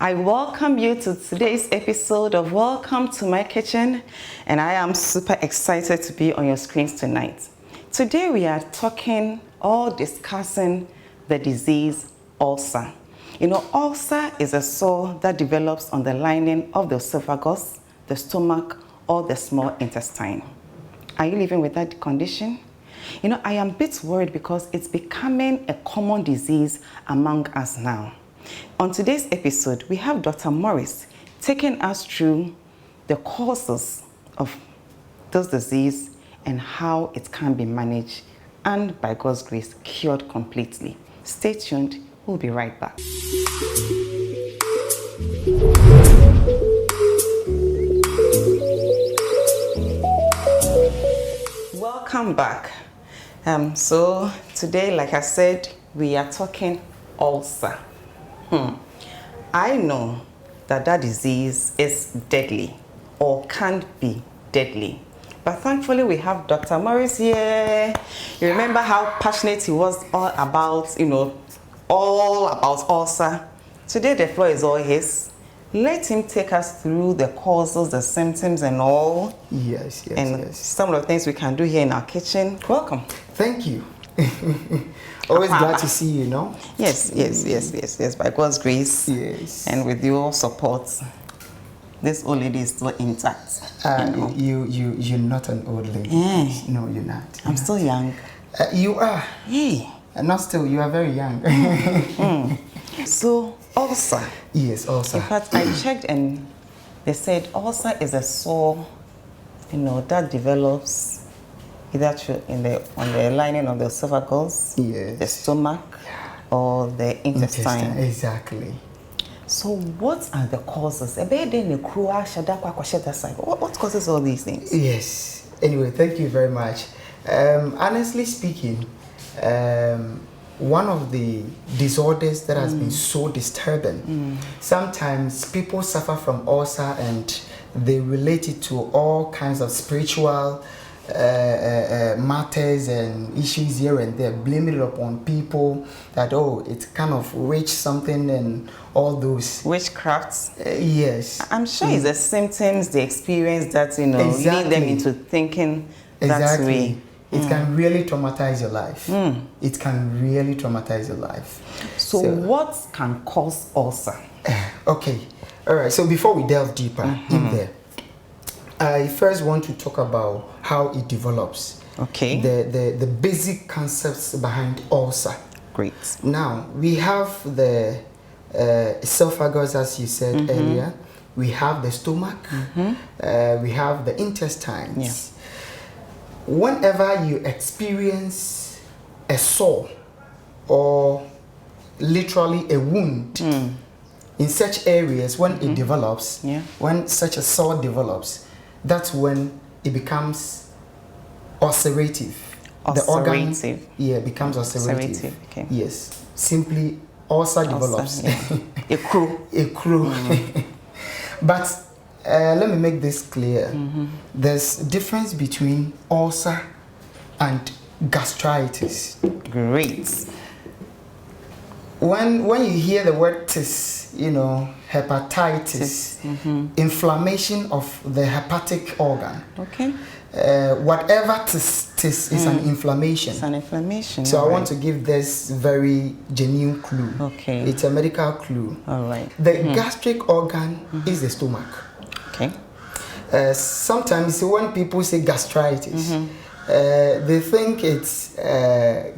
I welcome you to today's episode of Welcome to My Kitchen, and I am super excited to be on your screens tonight. Today we are talking or discussing the disease ulcer. You know, ulcer is a sore that develops on the lining of the esophagus, the stomach, or the small intestine. Are you living with that condition? You know, I am a bit worried because it's becoming a common disease among us now. On today's episode, we have Dr. Morris taking us through the causes of this disease and how it can be managed and, by God's grace, cured completely. Stay tuned. We'll be right back. Welcome back. So today, like I said, we are talking ulcer. I know that disease is deadly or can be deadly. But thankfully we have Dr. Morris here. You remember how passionate he was all about ulcer. Today the floor is all his. Let him take us through the causes, the symptoms and all. Yes. Some of the things we can do here in our kitchen. Welcome. Thank you. Always glad to see you, no? Yes. By God's grace. Yes. And with your support, this old lady is still intact. You're not an old lady. Yeah. No, you're not. I'm still young. You are. Yeah. Not still, you are very young. So, ulcer. Yes, ulcer. In fact, I checked and they said ulcer is a sore, that develops either on the lining of the esophagus, yes, the stomach, or the intestine. Exactly. So what are the causes? What causes all these things? Yes. Anyway, thank you very much. Honestly speaking, one of the disorders that has been so disturbing, sometimes people suffer from ulcer and they relate it to all kinds of spiritual matters and issues here and there, blaming it upon people that it kind of reached something and all those witchcrafts. Yes, I'm sure it's the symptoms, the experience that exactly. lead them into thinking that way. It can really traumatize your life. It can really traumatize your life. So what can cause ulcer? Okay, all right. So before we delve deeper in there, I first want to talk about how it develops. Okay. The basic concepts behind ulcer. Great. Now, we have the esophagus, as you said earlier. We have the stomach. We have the intestines. Yeah. Whenever you experience a sore or literally a wound in such areas, when it develops, when such a sore develops, that's when it becomes ulcerative. The organ becomes ulcerative. Okay. Yes, simply ulcer develops. Yeah. A crew. But let me make this clear. There's a difference between ulcer and gastritis. Great. When you hear the word tis, hepatitis, inflammation of the hepatic organ. Okay. Whatever tis is an inflammation. It's an inflammation. So I want to give this very genuine clue. Okay. It's a medical clue. All right. The gastric organ is the stomach. Okay. Sometimes when people say gastritis, they think it's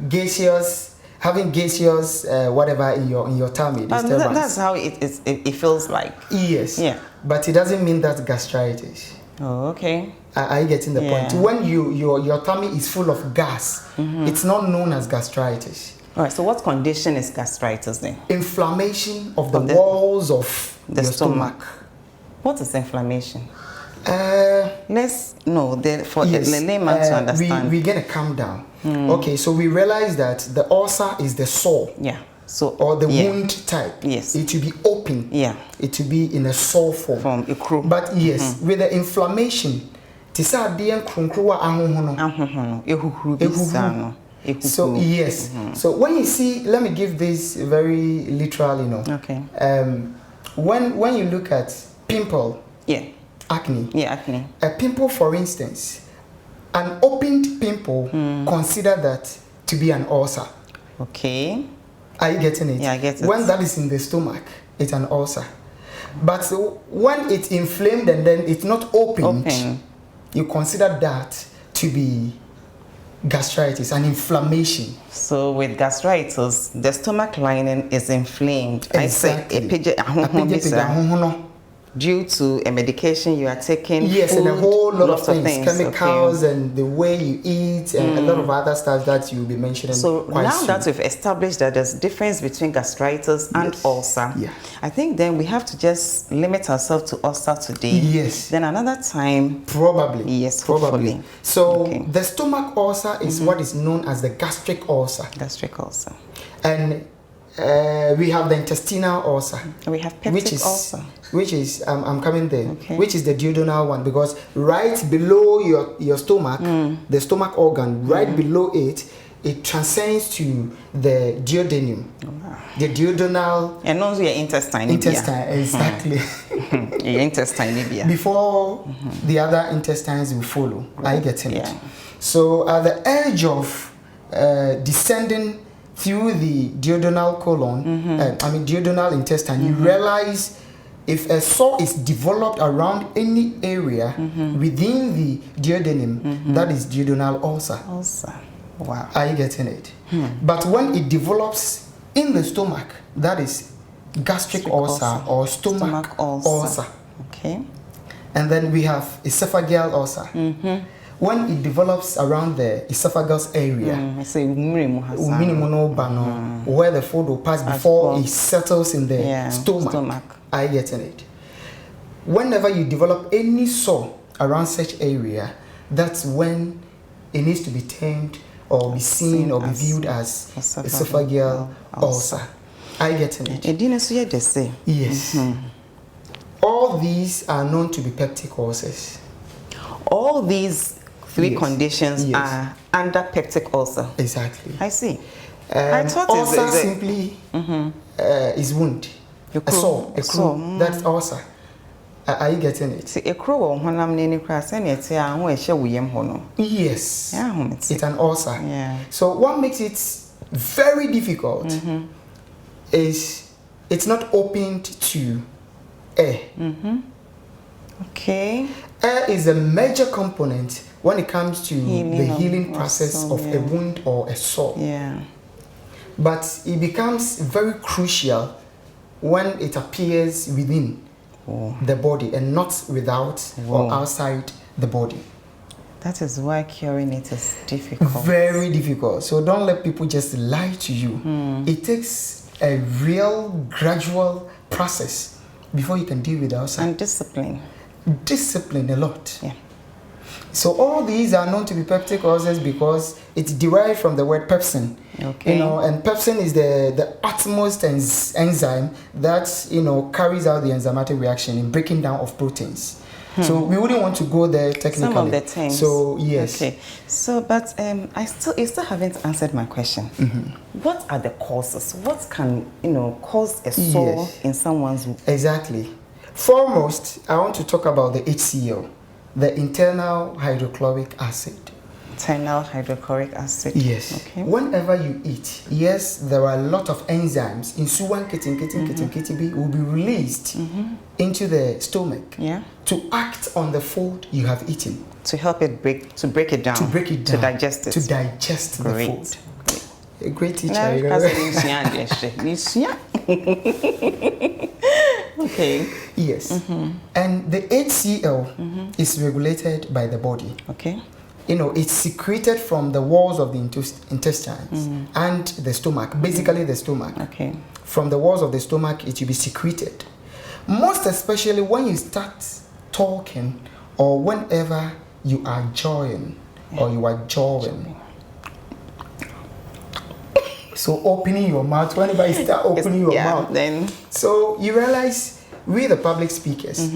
gaseous. Having gaseous whatever in your tummy. That's how it feels like. Yes. Yeah. But it doesn't mean that's gastritis. Oh, okay. Are you getting the point? When your tummy is full of gas, it's not known as gastritis. All right. So what condition is gastritis then? Inflammation of the walls of the your stomach. What is inflammation? Let's know for the layman to understand. We're gonna calm down. Okay, so we realize that the ulcer is the sore. Yeah. So or the wound type. Yes. It will be open. Yeah. It will be in a sore form. From a crew. But yes, with the inflammation, so yes. So when you see, let me give this very literal, Okay. when you look at pimple, acne. Yeah, acne. A pimple, for instance, an opened pimple, consider that to be an ulcer. Okay. Are you getting it? Yeah, I get it. When that is in the stomach, it's an ulcer. But when it's inflamed and then it's not opened, you consider that to be gastritis, an inflammation. So with gastritis, the stomach lining is inflamed. Exactly. Due to a medication you are taking. Yes, food, and a whole lot of things, chemicals, okay. and the way you eat, and a lot of other stuff that you'll be mentioning. So now that we've established that there's difference between gastritis and ulcer, I think then we have to just limit ourselves to ulcer today. Yes. Then another time. Probably. Yes, probably. Hopefully. So the stomach ulcer is what is known as the gastric ulcer. Gastric ulcer. And we have the intestinal ulcer. And we have peptic ulcer. Which is, I'm coming there, okay. which is the duodenal one, because right below your stomach, the stomach organ, right below it, it transcends to the duodenum. The duodenal. And also your intestine. Intestine, exactly. Your intestine. Before the other intestines will follow. Are you getting it? So at the edge of descending through the duodenal colon, duodenal intestine, you realize if a sore is developed around any area within the duodenum, that is duodenal ulcer. Wow. Are you getting it? But when it develops in the stomach, that is gastric ulcer or stomach ulcer. Okay. And then we have esophageal ulcer. When it develops around the esophagus area, where the food will pass before it settles in the stomach. Are you getting it? Whenever you develop any sore around such area, that's when it needs to be termed or be seen or be viewed as esophageal ulcer. Are you getting it? Yes. All these are known to be peptic ulcers. All these three conditions are under peptic ulcer. Exactly. I see. I thought ulcer simply is wound. A sore. That's ulcer. Are you getting it? Yes. It's an ulcer. Yeah. So what makes it very difficult is it's not opened to air. Okay. Air is a major component when it comes to the healing process of a wound or a sore. Yeah. But it becomes very crucial when it appears within the body and not without or outside the body. That is why curing it is difficult. Very difficult. So don't let people just lie to you. It takes a real gradual process before you can deal with the ulcer. And discipline. Discipline a lot. Yeah. So all these are known to be peptic ulcers because it's derived from the word pepsin. Okay. And pepsin is the utmost enzyme that carries out the enzymatic reaction in breaking down of proteins. So we wouldn't want to go there technically. Some of the terms. So yes. Okay. So, but you still haven't answered my question. What are the causes? What can cause a sore in someone's? Exactly. Foremost, I want to talk about the HCl, the internal hydrochloric acid. Internal hydrochloric acid. Yes. Okay. Whenever you eat, yes, there are a lot of enzymes in suwan kitibi will be released into the stomach to act on the food you have eaten. To help it break it down. To digest it. To digest the food. A great teacher. Okay. Yes. And the HCl is regulated by the body. Okay. It's secreted from the walls of the intestines and the stomach, basically the stomach. Okay. From the walls of the stomach, it will be secreted. Most especially when you start talking or whenever you are jawing or you are jawing. So opening your mouth, whenever you start opening your mouth. Then. So you realize we the public speakers,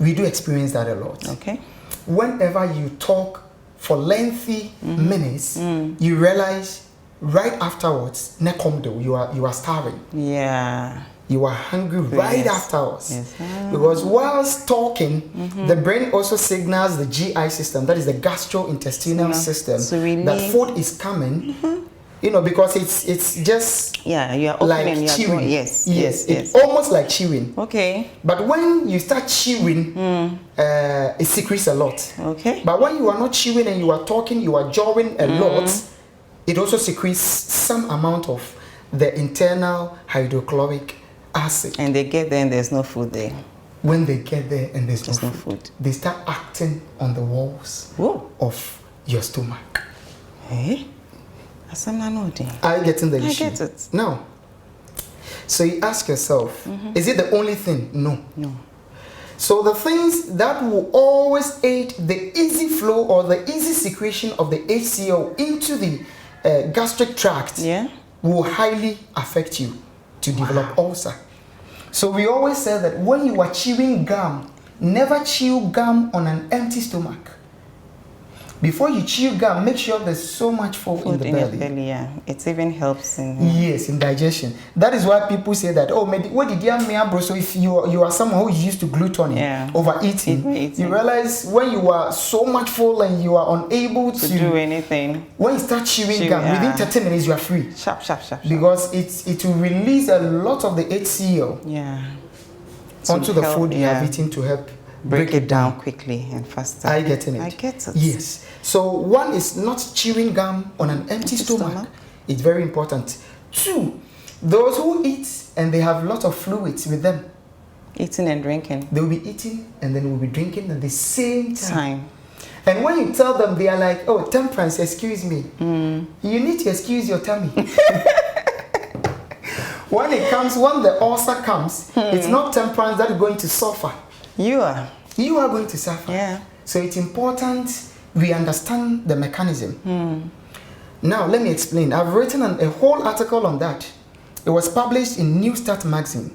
we do experience that a lot. Okay. Whenever you talk for lengthy minutes, you realize right afterwards, you are starving. Yeah. you are hungry right afterwards. Yes. Because whilst talking, the brain also signals the GI system, that is the gastrointestinal system, that food is coming. You know, because it's just you are like chewing. It's almost like chewing. Okay. But when you start chewing, it secretes a lot. Okay. But when you are not chewing and you are talking, you are jawing a lot, it also secretes some amount of the internal hydrochloric acid. And they get there and there's no food there. When they get there and there's no food, they start acting on the walls of your stomach. Eh? Are you getting the issue? I get it. Now, so you ask yourself, is it the only thing? No. So the things that will always aid the easy flow or the easy secretion of the HCl into the gastric tract will highly affect you to develop ulcer. So we always say that when you are chewing gum, never chew gum on an empty stomach. Before you chew gum, make sure there's so much food in the belly. It even helps in in digestion. That is why people say that, oh, what did you have, bro? So if you are someone who is used to gluttony, overeating, you realize when you are so much full and you are unable to do anything. When you start chewing gum, within 30 minutes you are free. Sharp. Because it will release a lot of the HCl onto the food you have eaten to help break it down quickly and faster. Are you getting it? I get it. Yes. So one is not chewing gum on an empty stomach. It's very important. Two, those who eat and they have a lot of fluids with them. Eating and drinking. They will be eating and then will be drinking at the same time. And when you tell them, they are like, oh, temperance, excuse me. You need to excuse your tummy. When the ulcer comes, it's not temperance that is going to suffer. You are going to suffer. Yeah. So it's important we understand the mechanism. Now, let me explain. I've written a whole article on that. It was published in New Start magazine.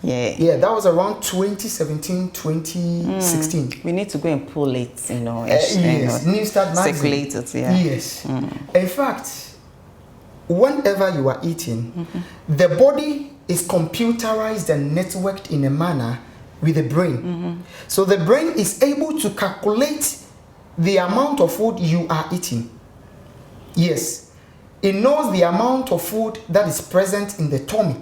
Yeah, that was around 2017, 2016. We need to go and pull it, yes, New Start magazine. Circulate it, Yes. In fact, whenever you are eating, the body is computerized and networked in a manner with the brain. So the brain is able to calculate the amount of food you are eating. Yes. It knows the amount of food that is present in the tummy.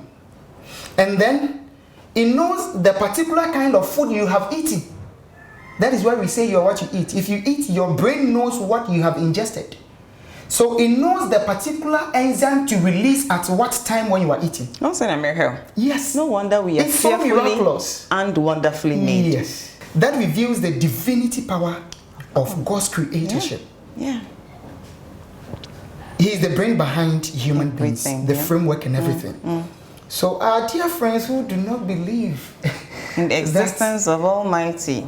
And then it knows the particular kind of food you have eaten. That is why we say you are what you eat. If you eat, your brain knows what you have ingested. So it knows the particular enzyme to release at what time when you are eating. Also in America. Yes. No wonder we are fearfully so miraculous and wonderfully made. Yes. That reveals the divinity power of God's creatorship. Yeah. He is the brain behind human beings, the framework and everything. So our dear friends who do not believe in the existence of Almighty,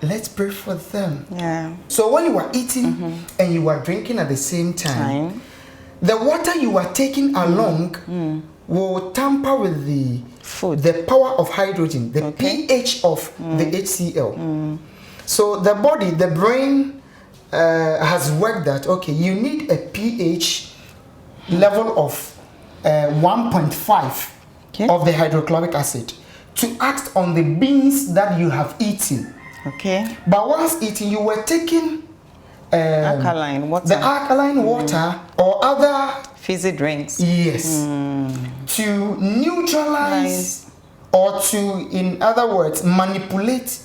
let's pray for them. Yeah. So when you are eating and you are drinking at the same time, the water you are taking along will tamper with the food, the power of hydrogen, the pH of the HCl. So the body, the brain has worked that, okay, you need a pH level of 1.5 of the hydrochloric acid to act on the beans that you have eaten. Okay. But once eating, you were taking alkaline water. The alkaline water or other fizzy drinks. Yes. To neutralize or to, in other words, manipulate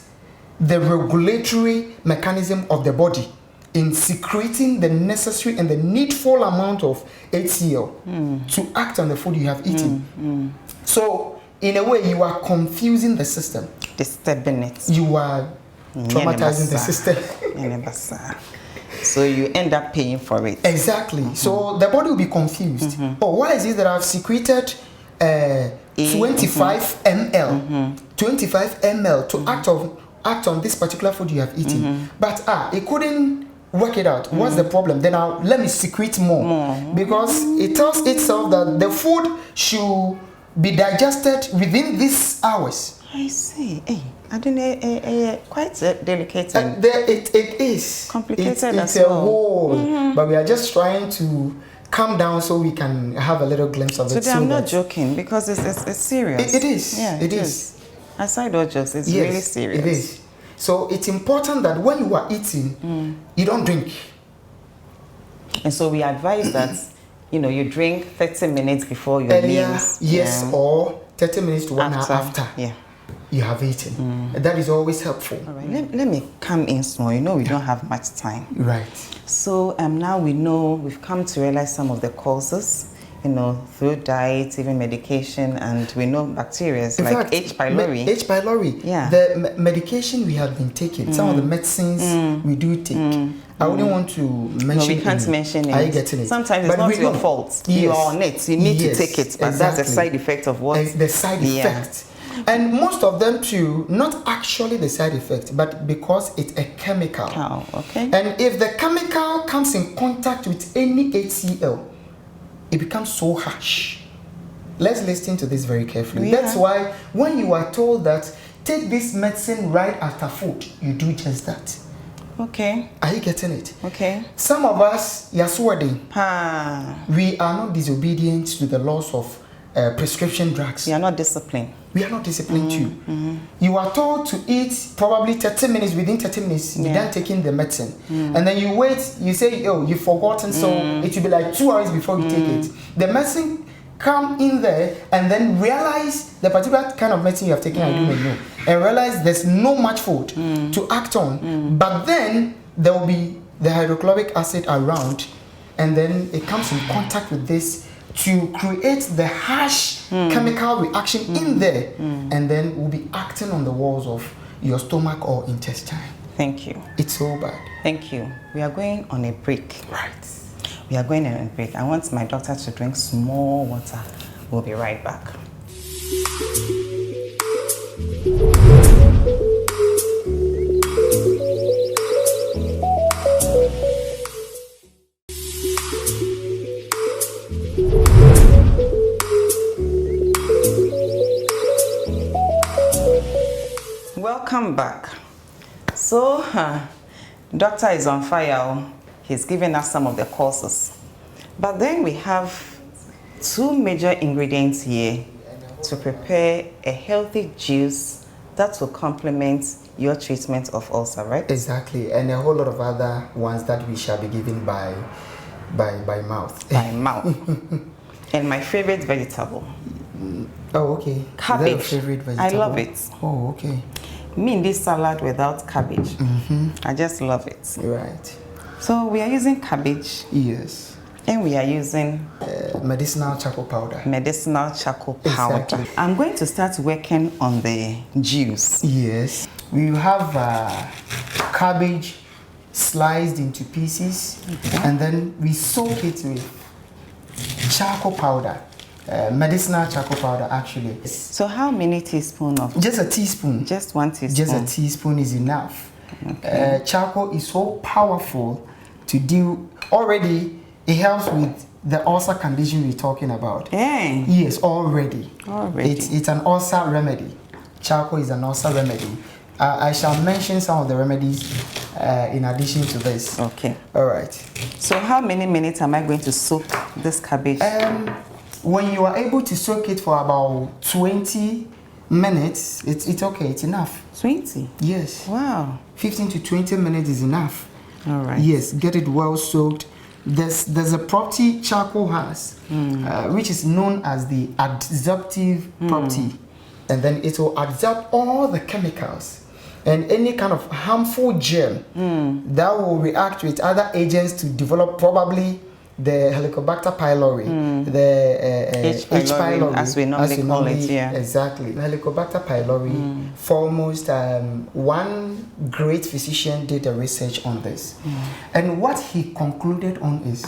the regulatory mechanism of the body in secreting the necessary and the needful amount of HCl to act on the food you have eaten. So, in a way, you are confusing the system. Disturbing it. You are traumatizing the system. So you end up paying for it. Exactly. So the body will be confused. Oh, why is it that I've secreted 25 ml, 25 ml to act on this particular food you have eaten, but it couldn't work it out. What's the problem? Then let me secrete more. Because it tells itself that the food should be digested within these hours. I see. Hey, I don't know, quite delicate. It is complicated it's as well. a whole, but we are just trying to calm down so we can have a little glimpse of it. So I'm not joking because it's serious. It is. Yeah, it is. Aside all jokes, it's Yes, really serious. It is. So it's important that when you are eating, you don't drink. And so we advise that, you drink 30 minutes before your meals. Yes, or 30 minutes to 1 hour after you have eaten. That is always helpful. All right, let me come in small. We don't have much time. Right. So now we've come to realize some of the causes, through diet, even medication, and we know bacteria like fact, H. pylori. H. pylori. Yeah. The medication we have been taking, some of the medicines we do take. I wouldn't want to mention. No, we can't mention it. Are you getting it? Sometimes it's not your fault. Yes. You are on it. You need to take it, but that's a side effect of what? The side effect. And most of them too, not actually the side effect, but because it's a chemical. Oh, okay. And if the chemical comes in contact with any HCl, it becomes so harsh. Let's listen to this very carefully. That's why when you are told that take this medicine right after food, you do just that. Okay. Are you getting it? Okay. Some of us, we are not disobedient to the laws of prescription drugs. We are not disciplined. We are not disciplined too. You are told to eat probably 30 minutes. Within 30 minutes, you're done taking the medicine. And then you wait, you say, oh, you've forgotten, so it will be like 2 hours before you take it. The medicine come in there and then realize the particular kind of medicine you have taken, I don't know, and realize there's no much food to act on. But then there will be the hydrochloric acid around, and then it comes in contact with this to create the harsh chemical reaction in there, and then will be acting on the walls of your stomach or intestine. Thank you. It's so bad. Thank you. We are going on a break. Right. We are going on a break. I want my doctor to drink small water. We'll be right back. Welcome back. So, doctor is on fire. He's giving us some of the causes. But then we have 2 major ingredients here to prepare a healthy juice that will complement your treatment of ulcer, right? Exactly, and a whole lot of other ones that we shall be given by mouth. By mouth. And my favorite vegetable. Oh, okay. Cabbage. Is that your favorite vegetable? I love it. Oh, okay. Me in this salad without cabbage. I just love it. Right. So we are using cabbage. Yes. And we are using medicinal charcoal powder. Medicinal charcoal powder. Exactly. I'm going to start working on the juice. Yes. We have cabbage sliced into pieces, and then we soak it with charcoal powder. Medicinal charcoal powder, actually. So how many teaspoons of? Just a teaspoon. Just 1 teaspoon. Just a teaspoon is enough. Okay. Charcoal is so powerful to deal. Already, it helps with the ulcer condition we're talking about. Yeah. Yes, already. Already. It's an ulcer remedy. Charcoal is an ulcer remedy. I shall mention some of the remedies in addition to this. Okay. All right. So how many minutes am I going to soak this cabbage? When you are able to soak it for about 20 minutes, it's okay, it's enough. 20? Yes. Wow. 15 to 20 minutes is enough. All right. Yes, get it well soaked. There's a property charcoal has, which is known as the adsorptive property. And then it will absorb all the chemicals and any kind of harmful germ that will react with other agents to develop probably the Helicobacter pylori, the H. pylori, as we normally call it, yeah. Exactly. Helicobacter pylori. Foremost, one great physician did a research on this. And what he concluded on is,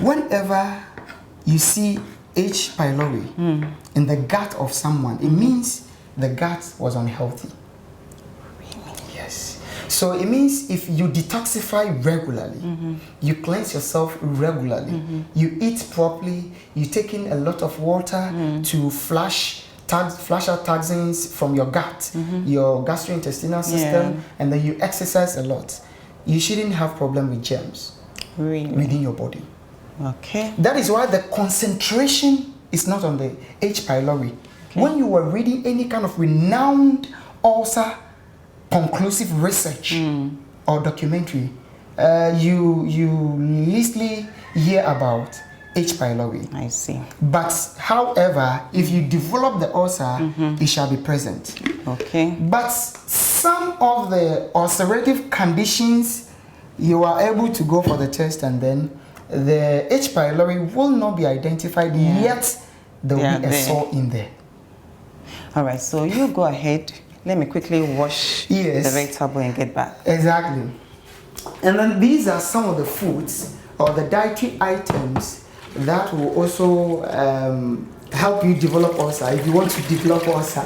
whenever you see H. pylori in the gut of someone, it means the gut was unhealthy. Yes. So it means if you detoxify regularly, you cleanse yourself regularly, you eat properly, you take in a lot of water to flush out toxins from your gut, your gastrointestinal system, and then you exercise a lot, you shouldn't have problem with germs within your body. Okay. That is why the concentration is not on the H. pylori. Okay. When you were reading any kind of renowned ulcer conclusive research or documentary, you leastly hear about H. pylori. I see. But however, if you develop the ulcer, it shall be present. Okay. But some of the ulcerative conditions, you are able to go for the test and then the H. pylori will not be identified, yet there will be a sore in there. All right, so you go ahead. Let me quickly wash the vegetable and get back. Exactly. And then these are some of the foods or the dietary items that will also help you develop ulcer. If you want to develop ulcer,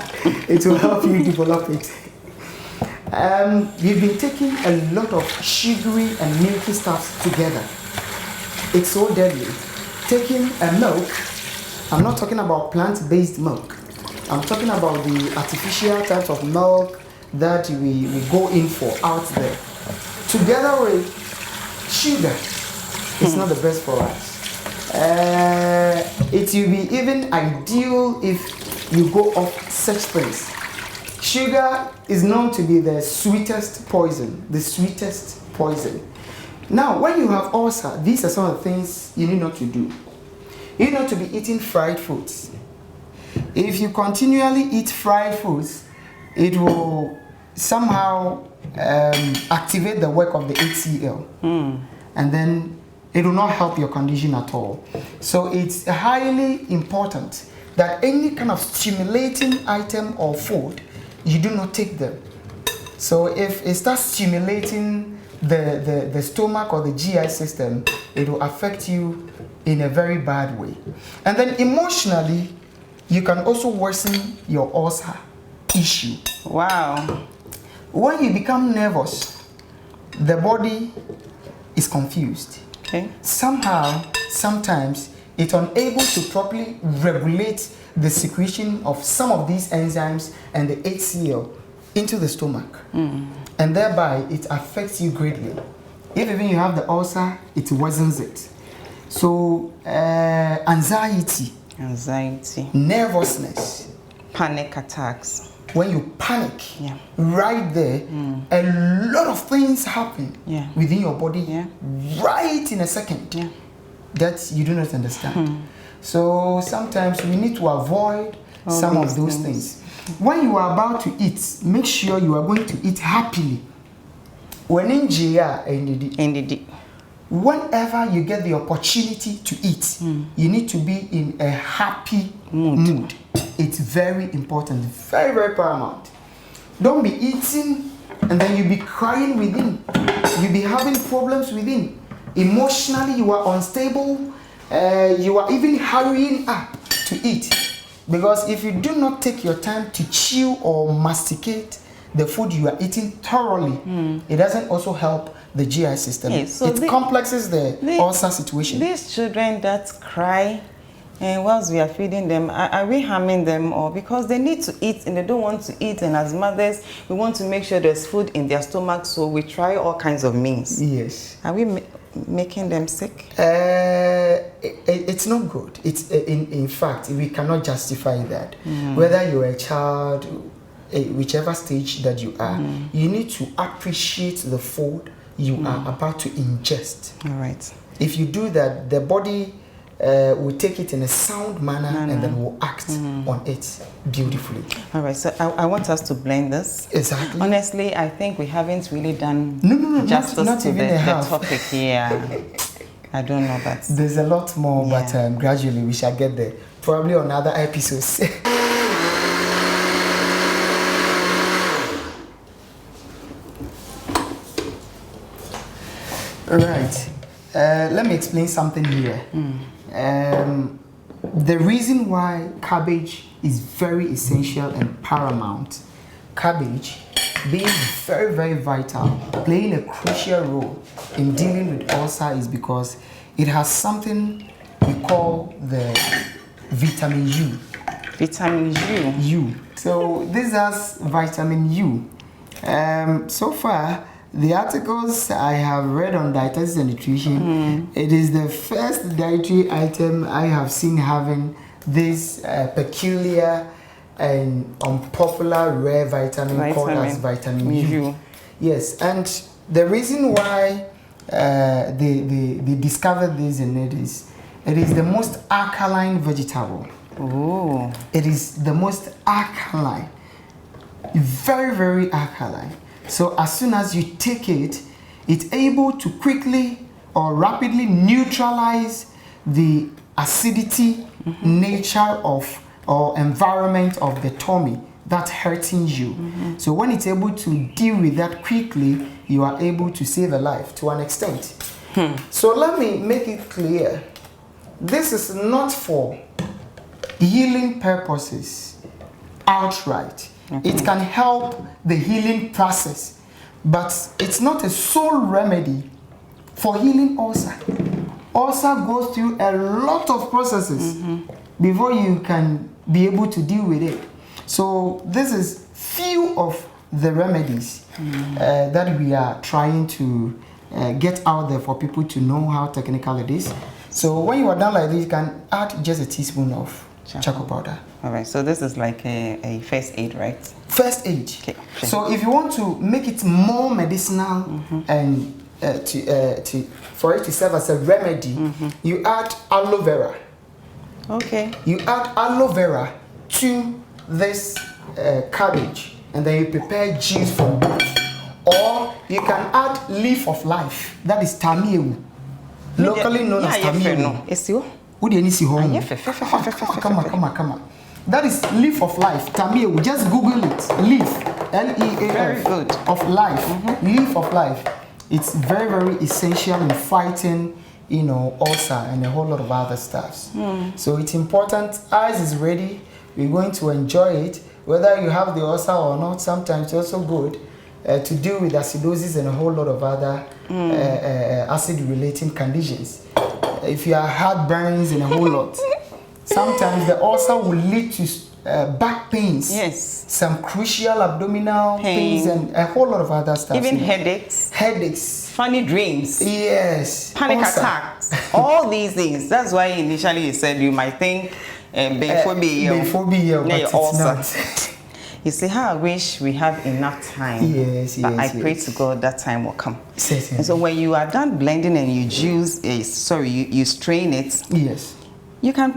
it will help you develop it. We've been taking a lot of sugary and milky stuff together. It's so deadly. Taking a milk, I'm not talking about plant-based milk. I'm talking about the artificial types of milk that we go in for out there. Together with sugar, it's not the best for us. It will be even ideal if you go off such things. Sugar is known to be the sweetest poison, Now, when you have ulcer, these are some of the things you need not to do. You need not to be eating fried foods. If you continually eat fried foods, it will somehow activate the work of the HCl. And then it will not help your condition at all. So it's highly important that any kind of stimulating item or food, you do not take them. So if it starts stimulating the stomach or the GI system, it will affect you in a very bad way. And then emotionally, you can also worsen your ulcer issue. Wow. When you become nervous, the body is confused. Okay. Somehow, sometimes, it's unable to properly regulate the secretion of some of these enzymes and the HCl into the stomach. And thereby, it affects you greatly. If even you have the ulcer, it worsens it. So, anxiety, nervousness, panic attacks. When you panic, right there, a lot of things happen within your body right in a second that you do not understand. So sometimes we need to avoid some of those things. When you are about to eat, make sure you are going to eat happily. When in whenever you get the opportunity to eat, you need to be in a happy mood. It's very important, very, very paramount. Don't be eating and then you be crying within. You be having problems within. Emotionally, you are unstable. You are even hurrying up to eat. Because if you do not take your time to chew or masticate the food you are eating thoroughly, it doesn't also help the GI system. So it complexes the ulcer situation. These children that cry, and whilst we are feeding them, are we harming them, or because they need to eat and they don't want to eat, and as mothers, we want to make sure there's food in their stomach, so we try all kinds of means. Yes. Are we making them sick? It's not good. It's in fact, we cannot justify that. Whether you're a child, whichever stage that you are, you need to appreciate the food you are about to ingest. All right. If you do that, the body will take it in a sound manner and then will act on it beautifully. All right, so I want us to blend this. Exactly. Honestly, I think we haven't really done justice not to even the half. topic here. I don't know, but there's a lot more, but gradually we shall get there. Probably on other episodes. All right. Let me explain something here. The reason why cabbage is very essential and paramount, cabbage being very, very vital, playing a crucial role in dealing with ulcer, is because it has something we call the vitamin U. Vitamin U. So this has vitamin U. So far, the articles I have read on dietetics and nutrition, it is the first dietary item I have seen having this peculiar and unpopular rare vitamin called as vitamin U. Yes, and the reason why they discovered this in it is the most alkaline vegetable. Oh. It is the most alkaline, very, very alkaline. So as soon as you take it, it's able to quickly or rapidly neutralize the acidity nature of or environment of the tummy that's hurting you. So when it's able to deal with that quickly, you are able to save a life to an extent. So let me make it clear. This is not for healing purposes outright. It can help the healing process, but it's not a sole remedy for healing ulcer. Ulcer goes through a lot of processes before you can be able to deal with it. So this is few of the remedies that we are trying to get out there for people to know how technical it is. So when you are done like this, you can add just a teaspoon of charcoal powder. All right, so this is like a first aid, right? First aid. Okay. So if you want to make it more medicinal and for it to serve as a remedy, you add aloe vera. Okay. You add aloe vera to this cabbage, and then you prepare juice from both. Or you can add leaf of life. That is tamiewu, locally known as tamiewu. It's you. Who do you see home? Come on. That is leaf of life. Tamiewu. Just Google it. Leaf. L-E-A-F. Of life. Leaf of life. It's very, very essential in fighting, ulcer and a whole lot of other stuffs. So it's important. Ours is ready. We're going to enjoy it. Whether you have the ulcer or not, sometimes it's also good to deal with acidosis and a whole lot of other acid-relating conditions. If you have heartburns and a whole lot, sometimes the ulcer will lead to back pains. Yes. Some crucial abdominal pains and a whole lot of other stuff. Even headaches. Headaches. Funny dreams. Yes. Panic attacks. All these things. That's why initially you said you might think before it's not. You see how I wish we have enough time. Yes, but I pray to God that time will come. Certainly. And so when you are done blending and you you strain it. Yes. You can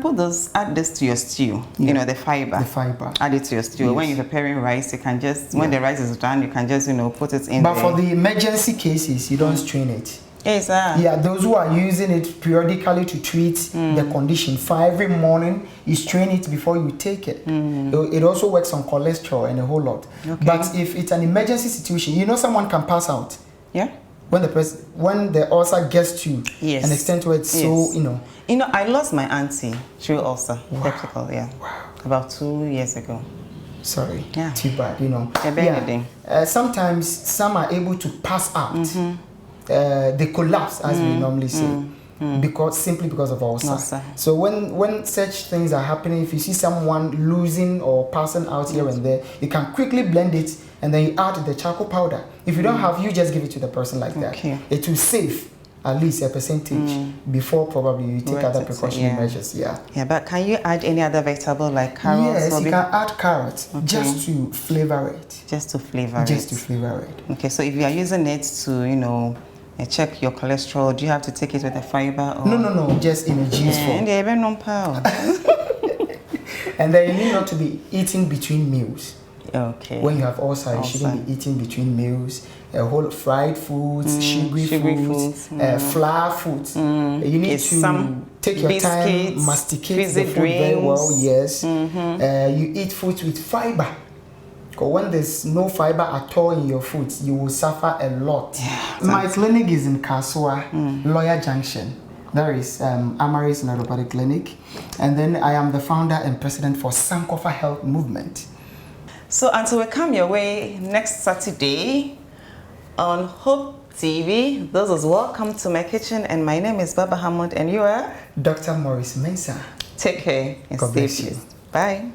add this to your stew. Yeah. The fiber. The fiber. Add it to your stew. Yes. When you're preparing rice, you can just, when the rice is done, you can just, put it in there. But for the emergency cases, you don't strain it. Yes, sir. Yeah, those who are using it periodically to treat the condition, for every morning, you strain it before you take it. It also works on cholesterol and a whole lot. Okay. But if it's an emergency situation, someone can pass out. Yeah. When the ulcer gets to an extent where it's so, I lost my auntie through ulcer. Wow. Yeah. Wow. About 2 years ago. Sorry. Yeah. Too bad, sometimes some are able to pass out. They collapse, as we normally say, simply because of ulcer. So when such things are happening, if you see someone losing or passing out here and there, you can quickly blend it and then you add the charcoal powder. If you don't have, you just give it to the person like that. It will save at least a percentage before probably you take other precautionary measures. Yeah, but can you add any other vegetable like carrots? Yes, you can add carrots just to flavor it. Just to flavor it. Okay, so if you are using it to, check your cholesterol, do you have to take it with a fiber? Or? No, just in a juice form. And then you need not to be eating between meals. Okay. When you have ulcer, you shouldn't be eating between meals. Whole fried foods, sugary foods, flour foods. You need to take your time, masticate the food very well. Yes. You eat foods with fiber. Because when there's no fiber at all in your foods, you will suffer a lot. Yeah, my clinic is in Kasua, Lawyer Junction. There is Amaris Neuropathic Clinic. And then I am the founder and president for Sankofa Health Movement. So until we come your way next Saturday on Hope TV, this is Welcome to My Kitchen, and my name is Baba Hamad, and you are? Dr. Maurice Mensah. Take care and stay peace. Bye.